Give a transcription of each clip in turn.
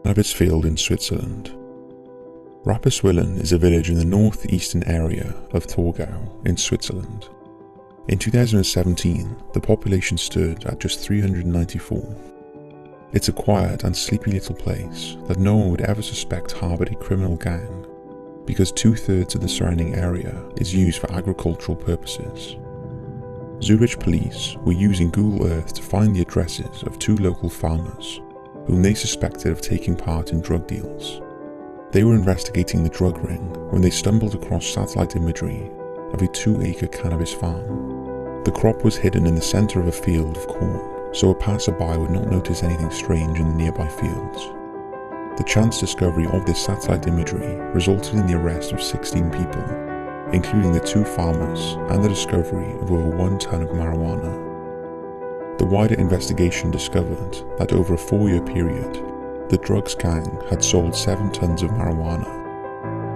Rapperswil in Switzerland. Rapperswil is a village in the northeastern area of Thurgau in Switzerland. In 2017, the population stood at just 394. It's a quiet and sleepy little place that no one would ever suspect harboured a criminal gang, because 2/3 of the surrounding area is used for agricultural purposes. Zurich police were using Google Earth to find the addresses of 2 local farmers, whom they suspected of taking part in drug deals. They were investigating the drug ring when they stumbled across satellite imagery of a 2-acre cannabis farm. The crop was hidden in the centre of a field of corn, so a passerby would not notice anything strange in the nearby fields. The chance discovery of this satellite imagery resulted in the arrest of 16 people, including the 2 farmers, and the discovery of over 1 ton of marijuana. The wider investigation discovered that over a 4-year period, the drugs gang had sold 7 tons of marijuana.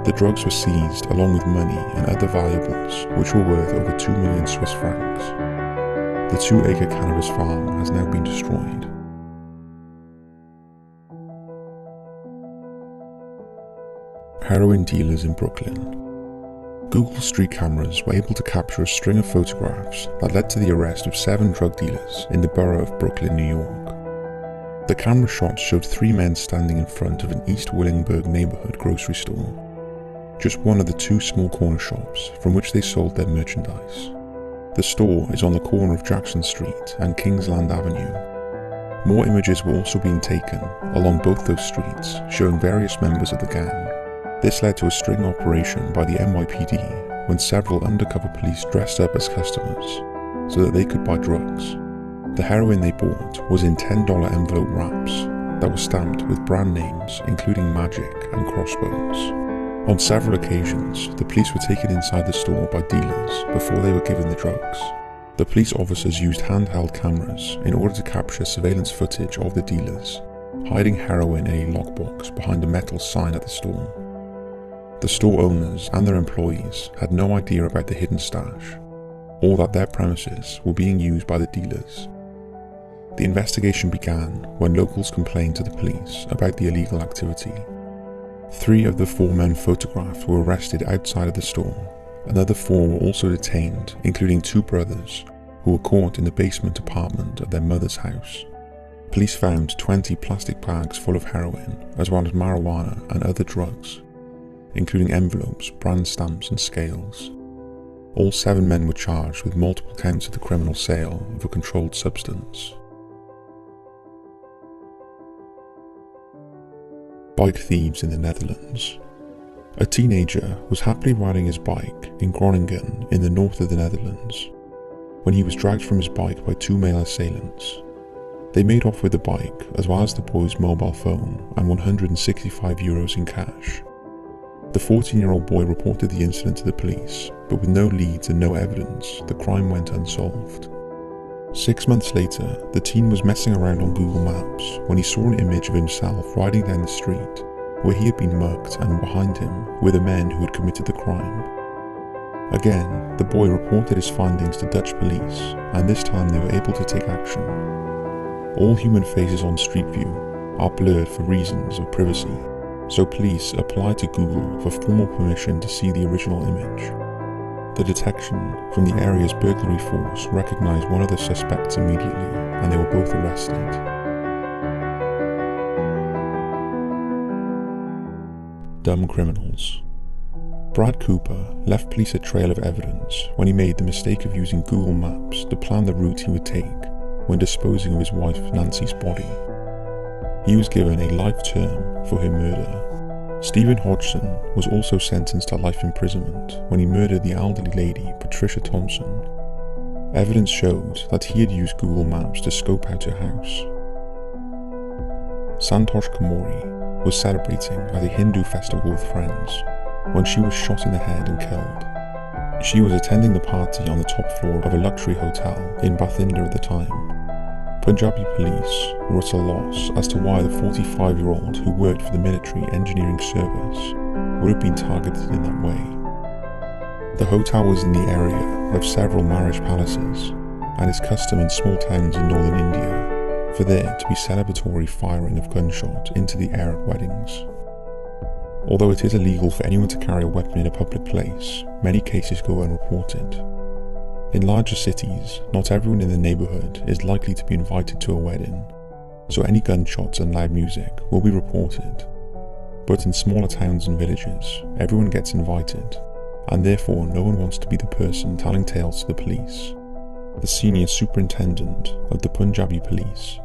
The drugs were seized along with money and other valuables, which were worth over 2 million Swiss francs. The 2-acre cannabis farm has now been destroyed. Heroin dealers in Brooklyn. Google Street cameras were able to capture a string of photographs that led to the arrest of 7 drug dealers in the borough of Brooklyn, New York. The camera shots showed 3 men standing in front of an East Willingsburg neighborhood grocery store, just one of the 2 small corner shops from which they sold their merchandise. The store is on the corner of Jackson Street and Kingsland Avenue. More images were also being taken along both those streets, showing various members of the gang. This led to a string operation by the NYPD when several undercover police dressed up as customers so that they could buy drugs. The heroin they bought was in $10 envelope wraps that were stamped with brand names including Magic and Crossbones. On several occasions, the police were taken inside the store by dealers before they were given the drugs. The police officers used handheld cameras in order to capture surveillance footage of the dealers, hiding heroin in a lockbox behind a metal sign at the store. The store owners and their employees had no idea about the hidden stash, or that their premises were being used by the dealers. The investigation began when locals complained to the police about the illegal activity. 3 of the 4 men photographed were arrested outside of the store. Another 4 were also detained, including 2 brothers who were caught in the basement apartment of their mother's house. Police found 20 plastic bags full of heroin, as well as marijuana and other drugs, including envelopes, brand stamps and scales. All 7 men were charged with multiple counts of the criminal sale of a controlled substance. Bike thieves in the Netherlands. A teenager was happily riding his bike in Groningen in the north of the Netherlands when he was dragged from his bike by 2 male assailants. They made off with the bike as well as the boy's mobile phone and €165 in cash. The 14-year-old boy reported the incident to the police, but with no leads and no evidence, the crime went unsolved. 6 months later, the teen was messing around on Google Maps when he saw an image of himself riding down the street, where he had been mugged, and behind him were the men who had committed the crime. Again, the boy reported his findings to Dutch police, and this time they were able to take action. All human faces on Street View are blurred for reasons of privacy, so police applied to Google for formal permission to see the original image. The detection from the area's burglary force recognized one of the suspects immediately, and they were both arrested. Dumb criminals. Brad Cooper left police a trail of evidence when he made the mistake of using Google Maps to plan the route he would take when disposing of his wife Nancy's body. He was given a life term for her murder. Stephen Hodgson was also sentenced to life imprisonment when he murdered the elderly lady Patricia Thompson. Evidence showed that he had used Google Maps to scope out her house. Santosh Kamori was celebrating at a Hindu festival with friends when she was shot in the head and killed. She was attending the party on the top floor of a luxury hotel in Bathinda at the time. Punjabi police were at a loss as to why the 45-year-old who worked for the military engineering service would have been targeted in that way. The hotel was in the area of several marriage palaces, and is custom in small towns in northern India for there to be celebratory firing of gunshots into the air at weddings. Although it is illegal for anyone to carry a weapon in a public place, many cases go unreported. In larger cities, not everyone in the neighbourhood is likely to be invited to a wedding, so any gunshots and loud music will be reported. But in smaller towns and villages, everyone gets invited, and therefore no one wants to be the person telling tales to the police. The senior superintendent of the Punjabi police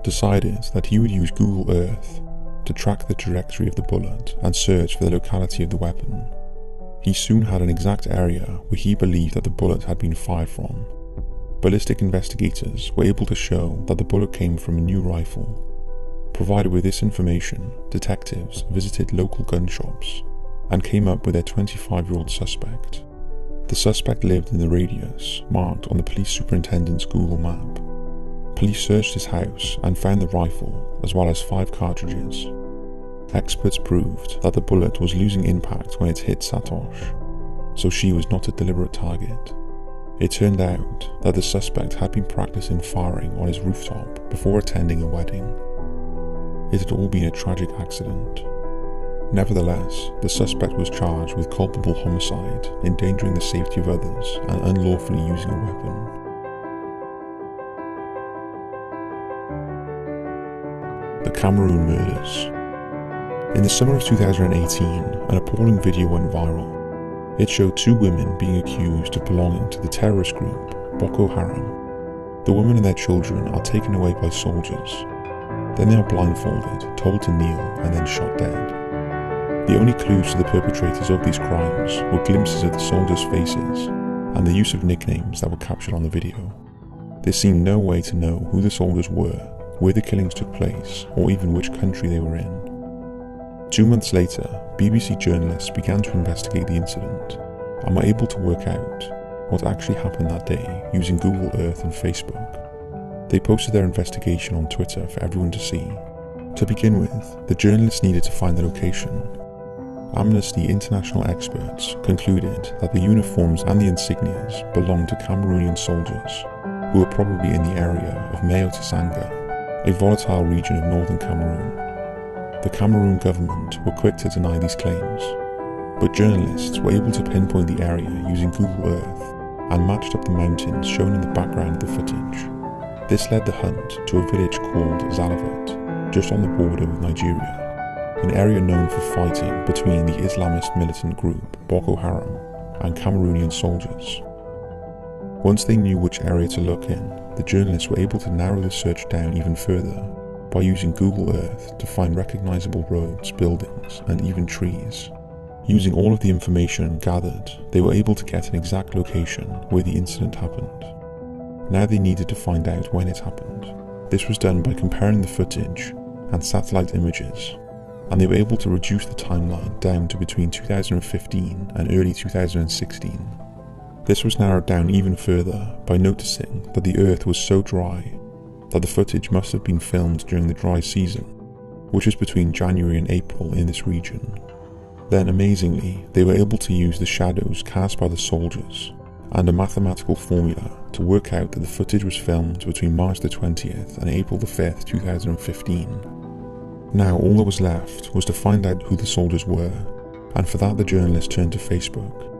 decided that he would use Google Earth to track the trajectory of the bullet and search for the locality of the weapon. He soon had an exact area where he believed that the bullet had been fired from. Ballistic investigators were able to show that the bullet came from a new rifle. Provided with this information, detectives visited local gun shops and came up with their 25-year-old suspect. The suspect lived in the radius marked on the police superintendent's Google map. Police searched his house and found the rifle as well as 5 cartridges. Experts proved that the bullet was losing impact when it hit Satosh, so she was not a deliberate target. It turned out that the suspect had been practicing firing on his rooftop before attending a wedding. It had all been a tragic accident. Nevertheless, the suspect was charged with culpable homicide, endangering the safety of others, and unlawfully using a weapon. The Cameroon murders. In the summer of 2018, an appalling video went viral. It showed 2 women being accused of belonging to the terrorist group Boko Haram. The women and their children are taken away by soldiers. Then they are blindfolded, told to kneel, and then shot dead. The only clues to the perpetrators of these crimes were glimpses of the soldiers' faces and the use of nicknames that were captured on the video. There seemed no way to know who the soldiers were, where the killings took place, or even which country they were in. 2 months later, BBC journalists began to investigate the incident and were able to work out what actually happened that day using Google Earth and Facebook. They posted their investigation on Twitter for everyone to see. To begin with, the journalists needed to find the location. Amnesty International experts concluded that the uniforms and the insignias belonged to Cameroonian soldiers who were probably in the area of Mayo Tsanga, a volatile region of northern Cameroon. The Cameroon government were quick to deny these claims, but journalists were able to pinpoint the area using Google Earth and matched up the mountains shown in the background of the footage. This led the hunt to a village called Zalavat, just on the border with Nigeria, an area known for fighting between the Islamist militant group Boko Haram and Cameroonian soldiers. Once they knew which area to look in, the journalists were able to narrow the search down even further by using Google Earth to find recognizable roads, buildings, and even trees. Using all of the information gathered, they were able to get an exact location where the incident happened. Now they needed to find out when it happened. This was done by comparing the footage and satellite images, and they were able to reduce the timeline down to between 2015 and early 2016. This was narrowed down even further by noticing that the earth was so dry that the footage must have been filmed during the dry season, which is between January and April in this region. Then amazingly, they were able to use the shadows cast by the soldiers and a mathematical formula to work out that the footage was filmed between March the 20th and April the 5th, 2015. Now all that was left was to find out who the soldiers were, and for that the journalist turned to Facebook.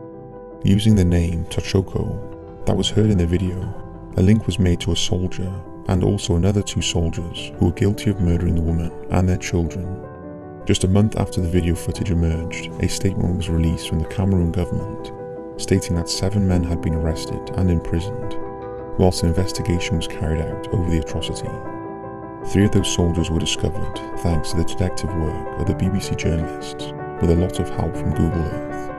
Using the name Tochoko that was heard in the video, a link was made to a soldier and also another 2 soldiers who were guilty of murdering the woman and their children. Just a month after the video footage emerged, a statement was released from the Cameroon government stating that 7 men had been arrested and imprisoned, whilst an investigation was carried out over the atrocity. 3 of those soldiers were discovered thanks to the detective work of the BBC journalists with a lot of help from Google Earth.